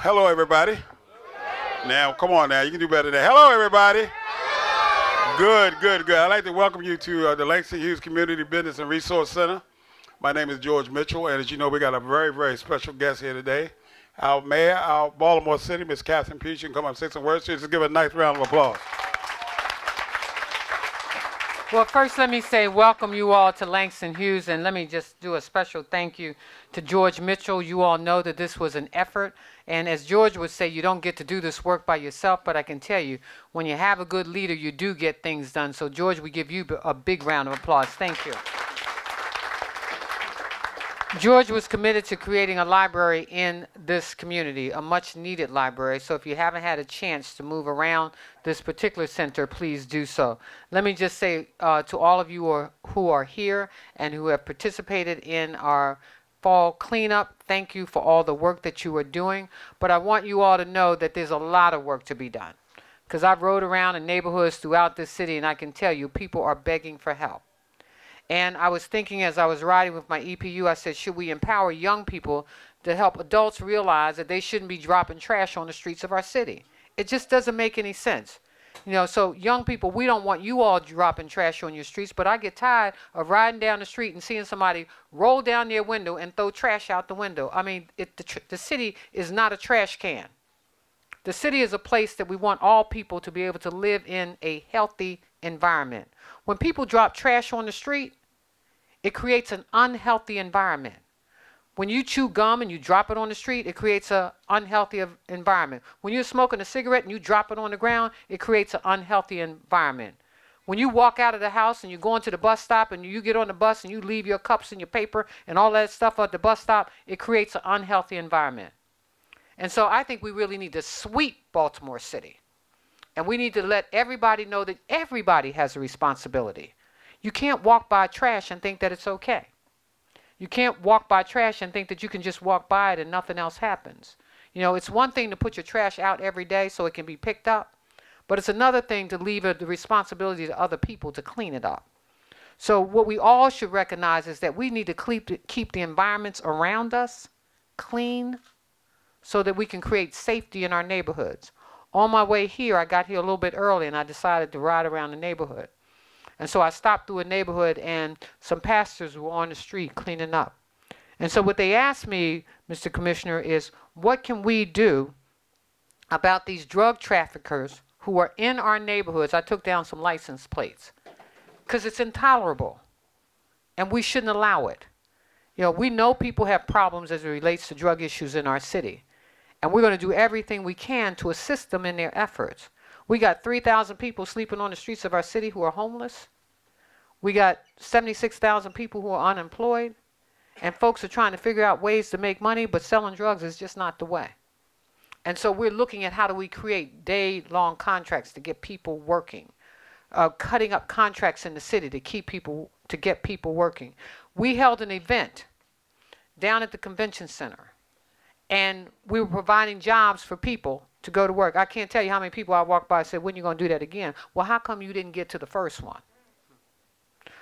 Hello, everybody. Now, come on now. You can do better than that. Hello, everybody. Good, good, good. I'd like to welcome you to the Langston Hughes Community Business and Resource Center. My name is George Mitchell, and as you know, we got a very, very special guest here today. Our mayor, our Baltimore City, Ms. Catherine Peach. You can come up and say some words. Just give her a nice round of applause. Well, first let me say welcome you all to Langston Hughes, and let me just do a special thank you to George Mitchell. You all know that this was an effort, and as George would say, you don't get to do this work by yourself, but I can tell you, when you have a good leader, you do get things done. So George, we give you a big round of applause. Thank you. George was committed to creating a library in this community, a much needed library. So if you haven't had a chance to move around this particular center, please do so. Let me just say to all of you who are here and who have participated in our fall cleanup, thank you for all the work that you are doing. But I want you all to know that there's a lot of work to be done. Because I've rode around in neighborhoods throughout this city, and I can tell you people are begging for help. And I was thinking as I was riding with my EPU, I said, should we empower young people to help adults realize that they shouldn't be dropping trash on the streets of our city? It just doesn't make any sense. You know, so young people, we don't want you all dropping trash on your streets, but I get tired of riding down the street and seeing somebody roll down their window and throw trash out the window. I mean, the city is not a trash can. The city is a place that we want all people to be able to live in a healthy environment. When people drop trash on the street, it creates an unhealthy environment. When you chew gum and you drop it on the street, it creates an unhealthy environment. When you're smoking a cigarette and you drop it on the ground, it creates an unhealthy environment. When you walk out of the house and you go into the bus stop and you get on the bus and you leave your cups and your paper and all that stuff at the bus stop, it creates an unhealthy environment. And so I think we really need to sweep Baltimore City. And we need to let everybody know that everybody has a responsibility. You can't walk by trash and think that it's okay. You can't walk by trash and think that you can just walk by it and nothing else happens. You know, it's one thing to put your trash out every day so it can be picked up, but it's another thing to leave the responsibility to other people to clean it up. So what we all should recognize is that we need to keep the environments around us clean so that we can create safety in our neighborhoods. On my way here, I got here a little bit early and I decided to ride around the neighborhood. And so I stopped through a neighborhood and some pastors were on the street cleaning up. And so what they asked me, Mr. Commissioner, is what can we do about these drug traffickers who are in our neighborhoods? I took down some license plates because it's intolerable and we shouldn't allow it. You know, we know people have problems as it relates to drug issues in our city. And we're going to do everything we can to assist them in their efforts. We got 3,000 people sleeping on the streets of our city who are homeless. We got 76,000 people who are unemployed. And folks are trying to figure out ways to make money, but selling drugs is just not the way. And so we're looking at how do we create day-long contracts to get people working, cutting up contracts in the city to get people working. We held an event down at the convention center. And we were providing jobs for people to go to work. I can't tell you how many people I walked by and said, when are you going to do that again? Well, how come you didn't get to the first one?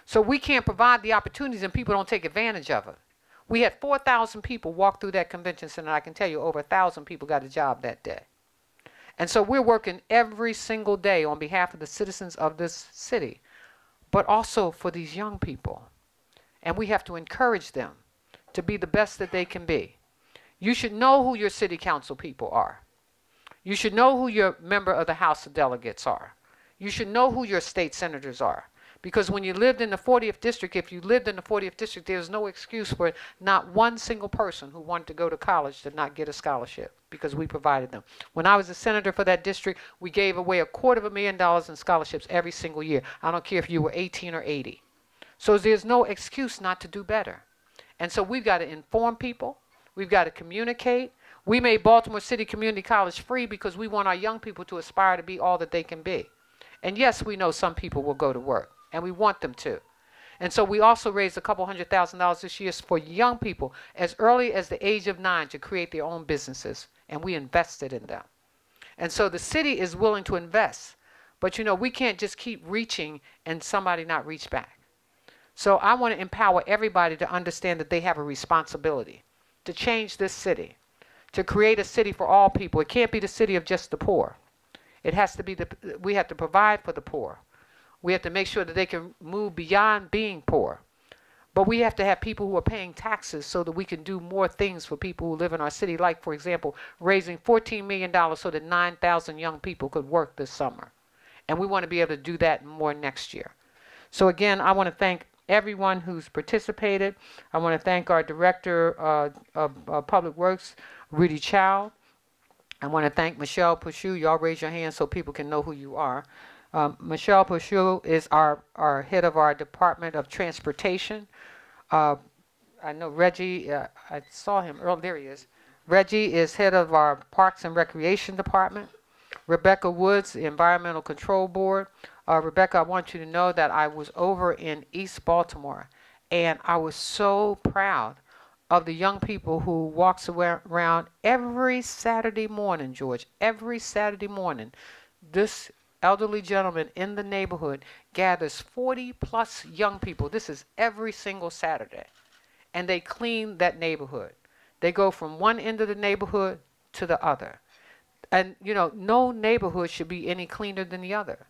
So we can't provide the opportunities and people don't take advantage of it. We had 4,000 people walk through that convention center. I can tell you over 1,000 people got a job that day. And so we're working every single day on behalf of the citizens of this city, but also for these young people. And we have to encourage them to be the best that they can be. You should know who your city council people are. You should know who your member of the House of Delegates are. You should know who your state senators are. Because when you lived in the 40th district, if you lived in the 40th district, there's no excuse for not one single person who wanted to go to college to not get a scholarship because we provided them. When I was a senator for that district, we gave away $250,000 in scholarships every single year. I don't care if you were 18 or 80. So there's no excuse not to do better. And so we've got to inform people. We've got to communicate. We made Baltimore City Community College free because we want our young people to aspire to be all that they can be. And yes, we know some people will go to work, and we want them to. And so we also raised a couple $100,000 this year for young people as early as the age of 9 to create their own businesses, and we invested in them. And so the city is willing to invest, but you know, we can't just keep reaching and somebody not reach back. So I want to empower everybody to understand that they have a responsibility to change this city, to create a city for all people. It can't be the city of just the poor. It has to be we have to provide for the poor. We have to make sure that they can move beyond being poor. But we have to have people who are paying taxes so that we can do more things for people who live in our city, like, for example, raising $14 million so that 9,000 young people could work this summer. And we want to be able to do that more next year. So again, I want to thank everyone who's participated. I want to thank our Director of Public Works, Rudy Chow. I want to thank Michelle Pushu. Y'all raise your hand so people can know who you are. Michelle Pushu is our head of our Department of Transportation. I know Reggie, I saw him earlier, there he is. Reggie is head of our Parks and Recreation Department. Rebecca Woods, the Environmental Control Board. Rebecca, I want you to know that I was over in East Baltimore, and I was so proud of the young people who walks around every Saturday morning, George, every Saturday morning. This elderly gentleman in the neighborhood gathers 40 plus young people. This is every single Saturday. And they clean that neighborhood. They go from one end of the neighborhood to the other. And, you know, no neighborhood should be any cleaner than the other.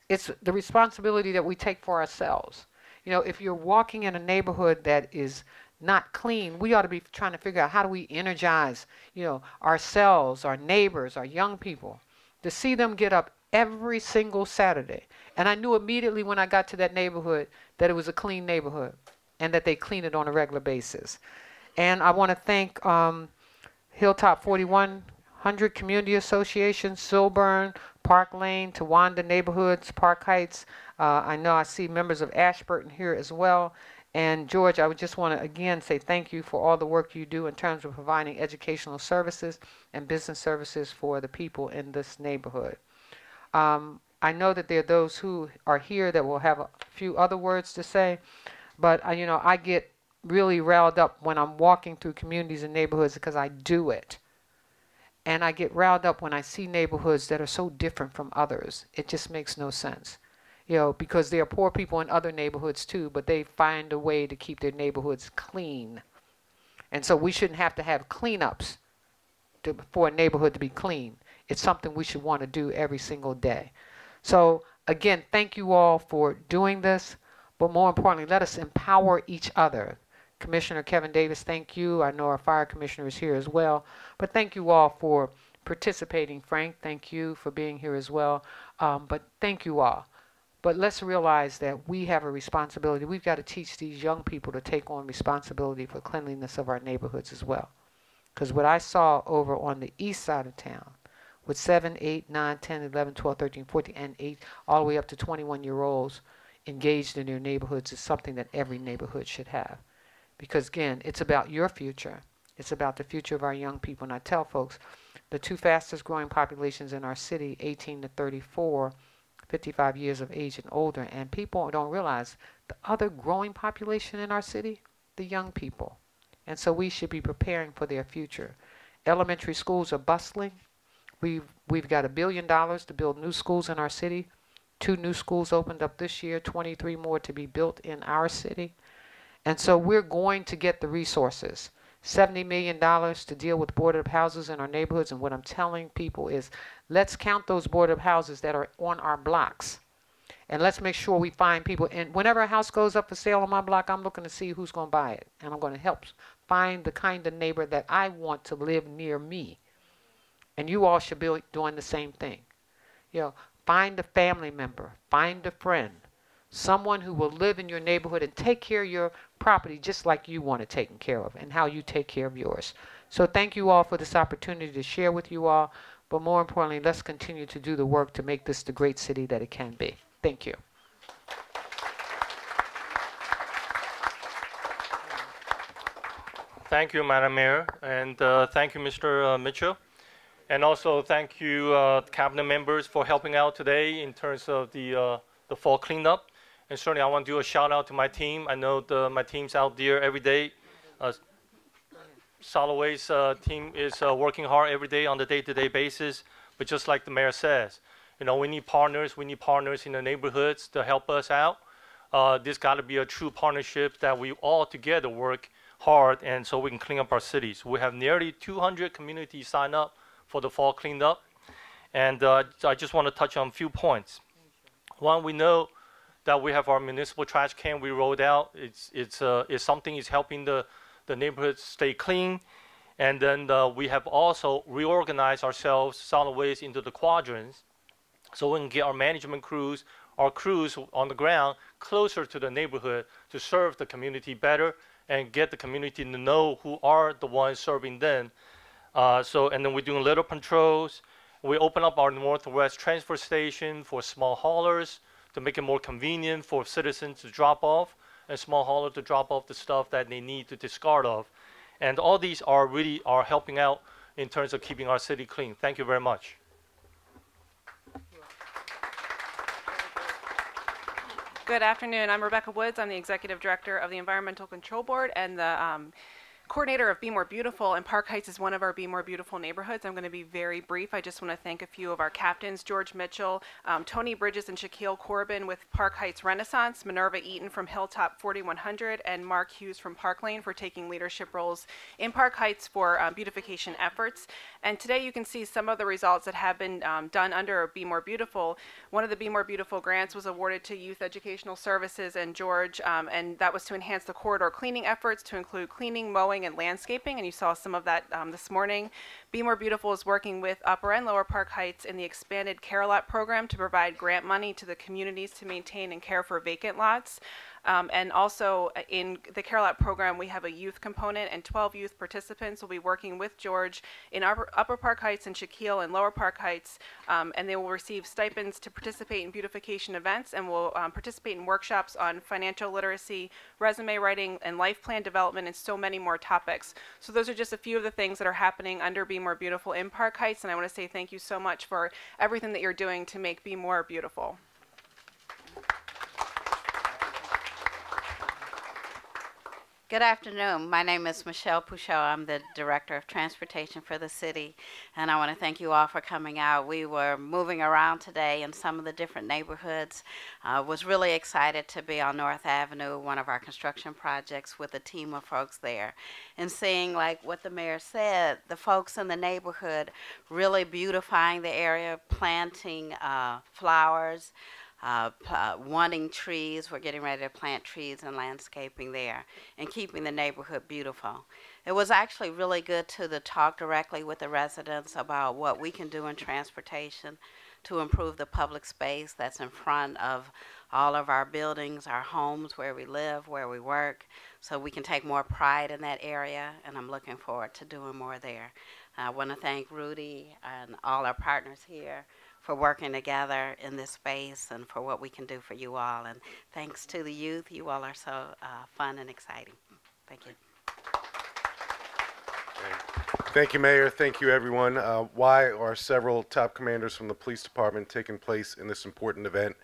It's the responsibility that we take for ourselves. You know, if you're walking in a neighborhood that is not clean, we ought to be trying to figure out how do we energize, you know, ourselves, our neighbors, our young people, to see them get up every single Saturday. And I knew immediately when I got to that neighborhood that it was a clean neighborhood and that they clean it on a regular basis. And I want to thank Hilltop 4100 Community Association, Silburn, Park Lane, Towanda Neighborhoods, Park Heights. I know I see members of Ashburton here as well. And George, I would just want to again say thank you for all the work you do in terms of providing educational services and business services for the people in this neighborhood. I know that there are those who are here that will have a few other words to say, but you know, I get really riled up when I'm walking through communities and neighborhoods because I do it. And I get riled up when I see neighborhoods that are so different from others. It just makes no sense. You know, because there are poor people in other neighborhoods too, but they find a way to keep their neighborhoods clean. And so we shouldn't have to have cleanups for a neighborhood to be clean. It's something we should want to do every single day. So again, thank you all for doing this, but more importantly, let us empower each other. Commissioner Kevin Davis, thank you. I know our fire commissioner is here as well, but thank you all for participating. Frank, thank you for being here as well. But thank you all. But let's realize that we have a responsibility. We've got to teach these young people to take on responsibility for cleanliness of our neighborhoods as well. Because what I saw over on the east side of town with 7, 8, 9, 10, 11, 12, 13, 14, and 8, all the way up to 21-year-olds engaged in their neighborhoods is something that every neighborhood should have. Because again, it's about your future. It's about the future of our young people. And I tell folks, the two fastest growing populations in our city, 18 to 34, 55 years of age and older, and people don't realize the other growing population in our city, the young people. And so we should be preparing for their future. Elementary schools are bustling. We've got $1 billion to build new schools in our city. 2 new schools opened up this year, 23 more to be built in our city. And so we're going to get the resources. $70 million to deal with boarded up houses in our neighborhoods. And what I'm telling people is, let's count those boarded up houses that are on our blocks. And let's make sure we find people. And whenever a house goes up for sale on my block, I'm looking to see who's going to buy it. And I'm going to help find the kind of neighbor that I want to live near me. And you all should be doing the same thing. You know, find a family member, find a friend, someone who will live in your neighborhood and take care of your property just like you want it taken care of and how you take care of yours. So thank you all for this opportunity to share with you all. But more importantly, let's continue to do the work to make this the great city that it can be. Thank you. Thank you, Madam Mayor, and thank you, Mr. Mitchell. And also thank you, cabinet members, for helping out today in terms of the fall cleanup. And certainly I want to do a shout out to my team. I know my team's out there every day. Solid Waste team is working hard every day on a day-to-day basis. But just like the mayor says, you know, we need partners in the neighborhoods to help us out. This got to be a true partnership that we all together work hard, and so we can clean up our cities. We have nearly 200 communities sign up for the fall cleanup, and I just want to touch on a few points. One, we know that we have our municipal trash can we rolled out. It's something is helping the neighborhoods stay clean. And then we have also reorganized ourselves, solid waste, into the quadrants, so we can get our management crews, our crews on the ground closer to the neighborhood to serve the community better and get the community to know who are the ones serving them. And then we're doing litter patrols. We open up our Northwest transfer station for small haulers to make it more convenient for citizens to drop off and small haulers to drop off the stuff that they need to discard of. And all these are really helping out in terms of keeping our city clean. Thank you very much. Good afternoon. I'm Rebecca Woods. I'm the Executive Director of the Environmental Control Board and the coordinator of Be More Beautiful, and Park Heights is one of our Be More Beautiful neighborhoods. I'm going to be very brief. I just want to thank a few of our captains, George Mitchell, Tony Bridges and Shaquille Corbin with Park Heights Renaissance, Minerva Eaton from Hilltop 4100, and Mark Hughes from Park Lane for taking leadership roles in Park Heights for beautification efforts. And today you can see some of the results that have been done under Be More Beautiful. One of the Be More Beautiful grants was awarded to Youth Educational Services and George, and that was to enhance the corridor cleaning efforts to include cleaning, mowing, and landscaping, and you saw some of that this morning. Be More Beautiful is working with Upper and Lower Park Heights in the expanded Care Lot program to provide grant money to the communities to maintain and care for vacant lots. And also in the Care Lot program, we have a youth component, and 12 youth participants will be working with George in Upper Park Heights and Shaquille and Lower Park Heights, and they will receive stipends to participate in beautification events and will participate in workshops on financial literacy, resume writing, and life plan development, and so many more topics. So those are just a few of the things that are happening under Be More Beautiful in Park Heights, and I want to say thank you so much for everything that you're doing to make Be More Beautiful. Good afternoon. My name is Michelle Pouchot. I'm the Director of Transportation for the city, and I want to thank you all for coming out. We were moving around today in some of the different neighborhoods. Was really excited to be on North Avenue, one of our construction projects, with a team of folks there, and seeing, like what the mayor said, the folks in the neighborhood really beautifying the area, planting flowers, wanting trees. We're getting ready to plant trees and landscaping there and keeping the neighborhood beautiful. It was actually really good to talk directly with the residents about what we can do in transportation to improve the public space that's in front of all of our buildings, our homes, where we live, where we work, so we can take more pride in that area, and I'm looking forward to doing more there. I want to thank Rudy and all our partners here for working together in this space and for what we can do for you all. And thanks to the youth, you all are so fun and exciting. Thank you. Thank you, Mayor. Thank you, everyone. Why are several top commanders from the police department taking place in this important event?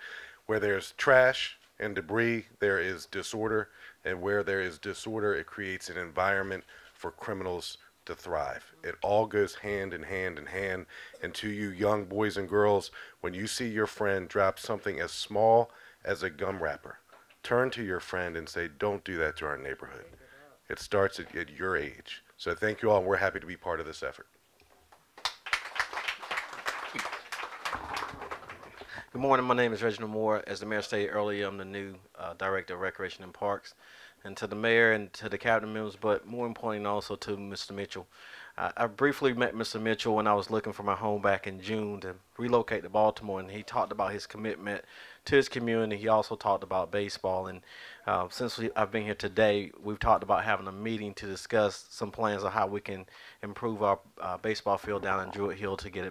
Where there's trash and debris, there is disorder, and where there is disorder, it creates an environment for criminals to thrive. It all goes hand in hand in hand. And to you young boys and girls, when you see your friend drop something as small as a gum wrapper, turn to your friend and say, don't do that to our neighborhood. It starts at your age. So thank you all, and we're happy to be part of this effort. Good morning. My name is Reginald Moore. As the mayor stated earlier, I'm the new Director of Recreation and Parks. And to the mayor and to the cabinet members, but more importantly also to Mr. Mitchell. I briefly met Mr. Mitchell when I was looking for my home back in June to relocate to Baltimore, and he talked about his commitment to his community. He also talked about baseball, and since I've been here today, we've talked about having a meeting to discuss some plans on how we can improve our baseball field down in Druid Hill to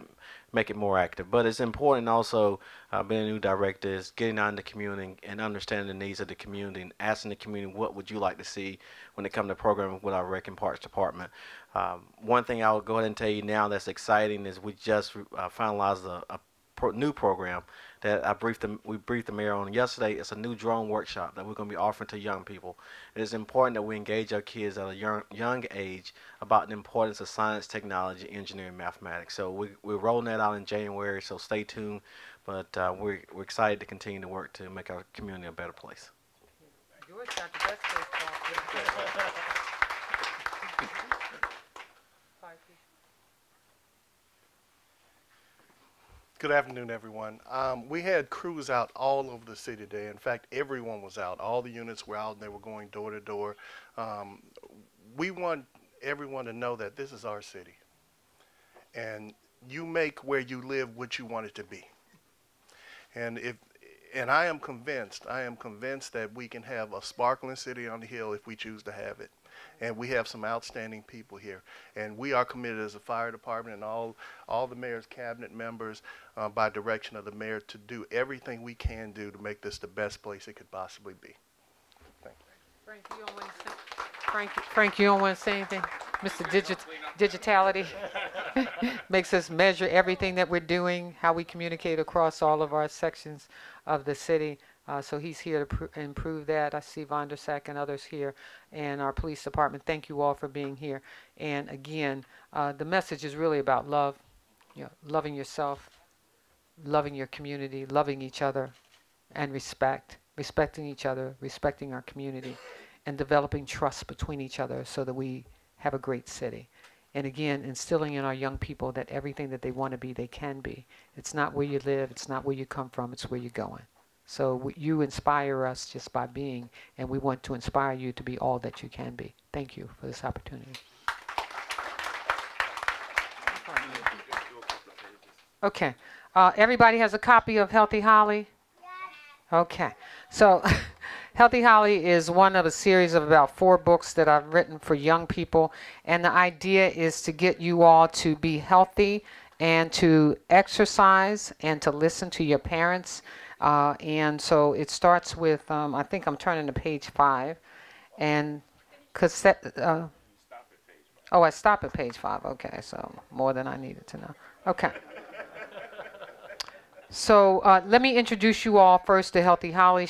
make it more active. But it's important also, being a new director, is getting out in the community and understanding the needs of the community and asking the community what would you like to see when it comes to programming with our Rec and Parks Department. One thing I'll go ahead and tell you now that's exciting is we just finalized a new program that we briefed the mayor on yesterday. It's a new drone workshop that we're going to be offering to young people. It is important that we engage our kids at a young age about the importance of science, technology, engineering, mathematics. So we're rolling that out in January, so stay tuned. But we're excited to continue to work to make our community a better place. Woods got the best baseball. Good afternoon, everyone. We had crews out all over the city today. In fact, everyone was out. All the units were out, and they were going door to door. We want everyone to know that this is our city, and you make where you live what you want it to be. And I am convinced that we can have a sparkling city on the hill if we choose to have it. And we have some outstanding people here. And we are committed as a fire department and all the mayor's cabinet members by direction of the mayor to do everything we can do to make this the best place it could possibly be. Thank you. Frank, you don't want to say anything? Mr. Digitality makes us measure everything that we're doing, how we communicate across all of our sections of the city. So he's here to improve that. I see Von der Sack and others here, and our police department. Thank you all for being here. And again, the message is really about love, loving yourself, loving your community, loving each other, and respecting each other, respecting our community, and developing trust between each other so that we have a great city. And again, instilling in our young people that everything that they want to be, they can be. It's not where you live, it's not where you come from, it's where you're going. So you inspire us just by being, and we want to inspire you to be all that you can be. Thank you for this opportunity. Okay. Everybody has a copy of Healthy Holly? Okay. So Healthy Holly is one of a series of about 4 books that I've written for young people, and the idea is to get you all to be healthy and to exercise and to listen to your parents. And so it starts with, I think I'm turning to page 5, and cassette. Oh, I stop at page 5. Okay, so more than I needed to know. Okay. So let me introduce you all first to Healthy Holly.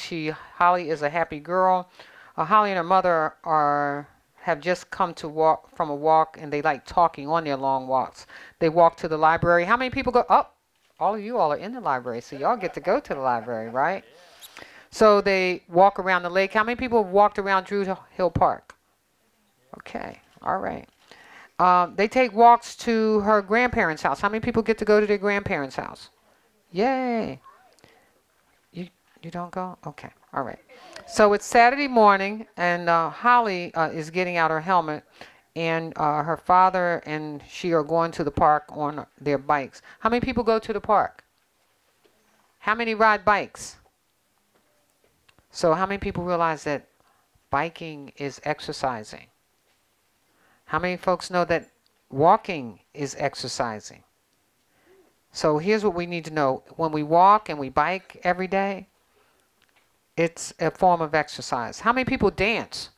Holly is a happy girl. Holly and her mother have just come to from a walk, and they like talking on their long walks. They walk to the library. How many people go? Oh. All of you all are in the library, so y'all get to go to the library, right? So they walk around the lake. How many people have walked around Drew Hill Park? Okay, all right. They take walks to her grandparents' house. How many people get to go to their grandparents' house? Yay. You don't go? Okay, all right. So it's Saturday morning, and Holly is getting out her helmet, and her father and she are going to the park on their bikes. How many people go to the park? How many ride bikes? So how many people realize that biking is exercising? How many folks know that walking is exercising? So here's what we need to know. When we walk and we bike every day, it's a form of exercise. How many people dance?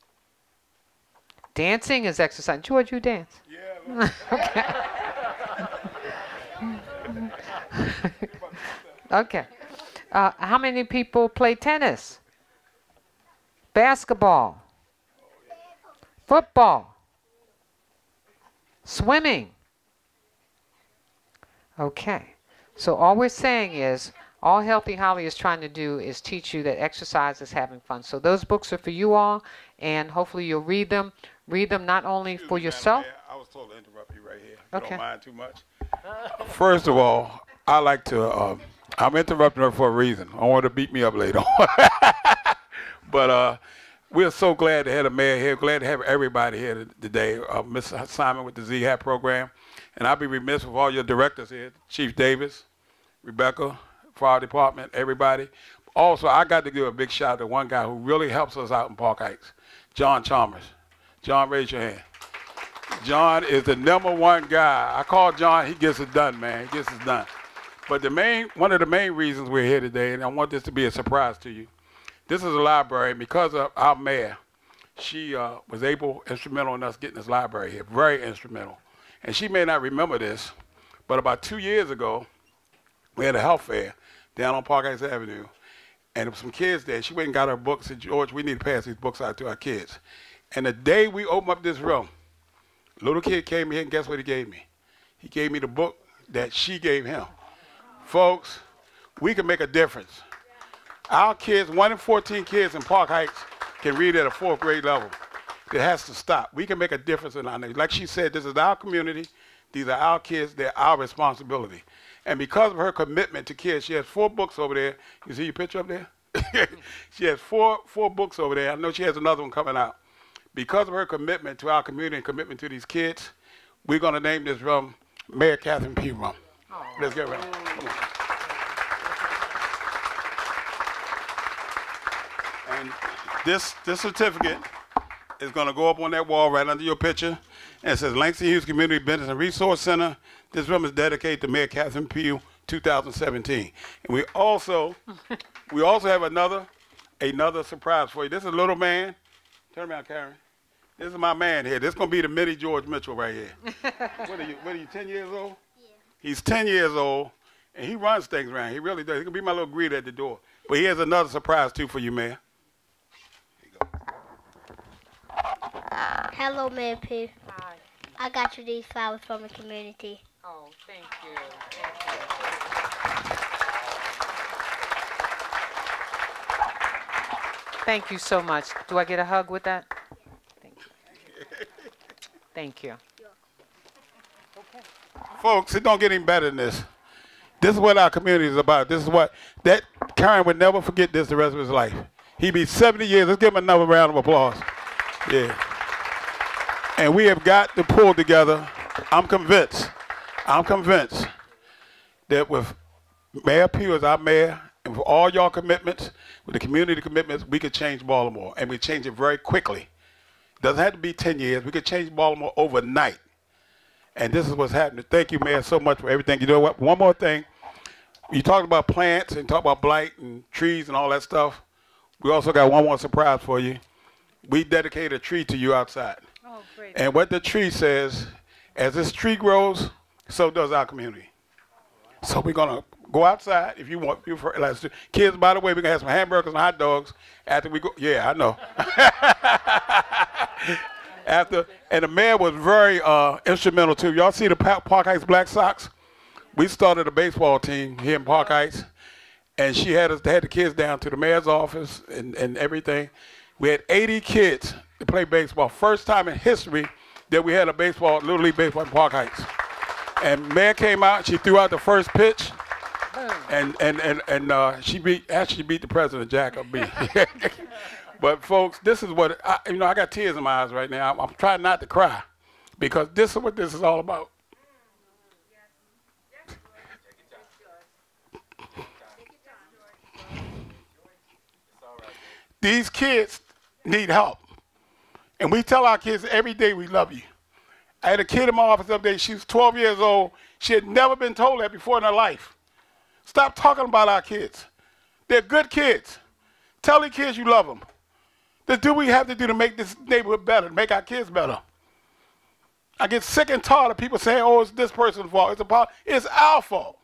Dancing is exercise. George, you dance? Yeah. Okay. Okay. How many people play tennis? Basketball? Football? Swimming? Okay. So all we're saying is, all Healthy Holly is trying to do is teach you that exercise is having fun. So those books are for you all, and hopefully you'll read them. Read them not only for yourself. I was told to interrupt you right here. Okay. You don't mind too much. First of all, I like to, I'm interrupting her for a reason. I want her to beat me up later on. But we're so glad to have the mayor here, glad to have everybody here today. Ms. Simon with the ZHAP program. And I'll be remiss with all your directors here, Chief Davis, Rebecca, Fire Department, everybody. Also, I got to give a big shout out to one guy who really helps us out in Park Heights, John Chalmers. John, raise your hand. John is the #1 guy. I call John, he gets it done, man. He gets it done. But one of the main reasons we're here today, and I want this to be a surprise to you, this is a library, and because of our mayor, she was instrumental in us getting this library here, very instrumental. And she may not remember this, but about 2 years ago, we had a health fair down on Park Heights Avenue, and there were some kids there. She went and got her books, and said, George, we need to pass these books out to our kids. And the day we opened up this room, a little kid came here, and guess what he gave me? He gave me the book that she gave him. Folks, we can make a difference. Our kids, 1 in 14 kids in Park Heights can read at a 4th grade level. It has to stop. We can make a difference in our neighborhood. Like she said, this is our community. These are our kids. They're our responsibility. And because of her commitment to kids, she has 4 books over there. You see your picture up there? She has four books over there. I know she has another one coming out. Because of her commitment to our community and commitment to these kids, we're going to name this room Mayor Catherine P. Room. Oh. Let's get ready. Come on. And this certificate is going to go up on that wall right under your picture. And it says Langston Hughes Community Business and Resource Center. This room is dedicated to Mayor Catherine Pugh 2017. And we also have another surprise for you. This is a little man. Turn around, Karen. This is my man here. This is going to be the mini George Mitchell right here. What are you, 10 years old? Yeah. He's 10 years old, and he runs things around. He really does. He can be my little greeter at the door. But he has another surprise, too, for you, Mayor. Here you go. Hello, Mayor P. Hi. I got you these flowers from the community. Oh, thank you. Thank you so much. Do I get a hug with that? Thank you. Thank you. Folks, it don't get any better than this. This is what our community is about. This is what, that Karen would never forget this the rest of his life. He'd be 70 years. Let's give him another round of applause. Yeah. And we have got to pull together. I'm convinced that with Mayor Pugh as our mayor, and for all y'all commitments, with the community commitments, we could change Baltimore, and we change it very quickly. Doesn't have to be 10 years. We could change Baltimore overnight. And this is what's happening. Thank you, Mayor, so much for everything. You know what? One more thing. You talked about plants and talked about blight and trees and all that stuff. We also got one more surprise for you. We dedicated a tree to you outside. Oh, great. And what the tree says, as this tree grows, so does our community. So we're going to go outside if you want. Kids, by the way, we're going to have some hamburgers and hot dogs after we go. Yeah, I know. And the mayor was very instrumental, too. Y'all see the Park Heights Black Sox? We started a baseball team here in Park Heights, and she had the kids down to the mayor's office and everything. We had 80 kids to play baseball. First time in history that we had a Little League baseball in Park Heights. And Mayor came out, she threw out the first pitch, and she beat the president, Jack up B. But folks, this is what, I got tears in my eyes right now. I'm trying not to cry because this is what this is all about. These kids need help. And we tell our kids every day we love you. I had a kid in my office the other day. She was 12 years old. She had never been told that before in her life. Stop talking about our kids. They're good kids. Tell the kids you love them. Just do what we have to do to make this neighborhood better, to make our kids better. I get sick and tired of people saying, oh, it's this person's fault. It's our fault.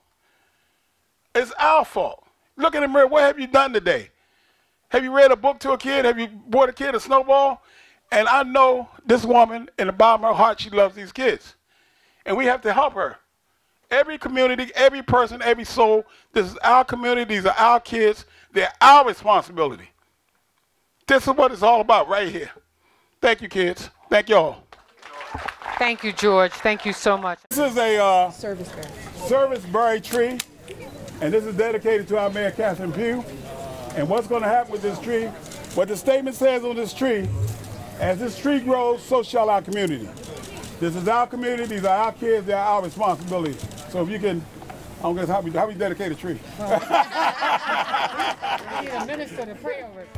It's our fault. Look in the mirror. What have you done today? Have you read a book to a kid? Have you bought a kid a snowball? And I know this woman, in the bottom of her heart, she loves these kids. And we have to help her. Every community, every person, every soul, this is our community, these are our kids, they're our responsibility. This is what it's all about right here. Thank you, kids. Thank y'all. Thank you, George. Thank you so much. This is a serviceberry tree, and this is dedicated to our Mayor Catherine Pugh. And what's going to happen with this tree, what the statement says on this tree, as this tree grows, so shall our community. This is our community, these are our kids, they are our responsibility. So if you can, I'm going to how we dedicate a tree. I need a minister to pray over it.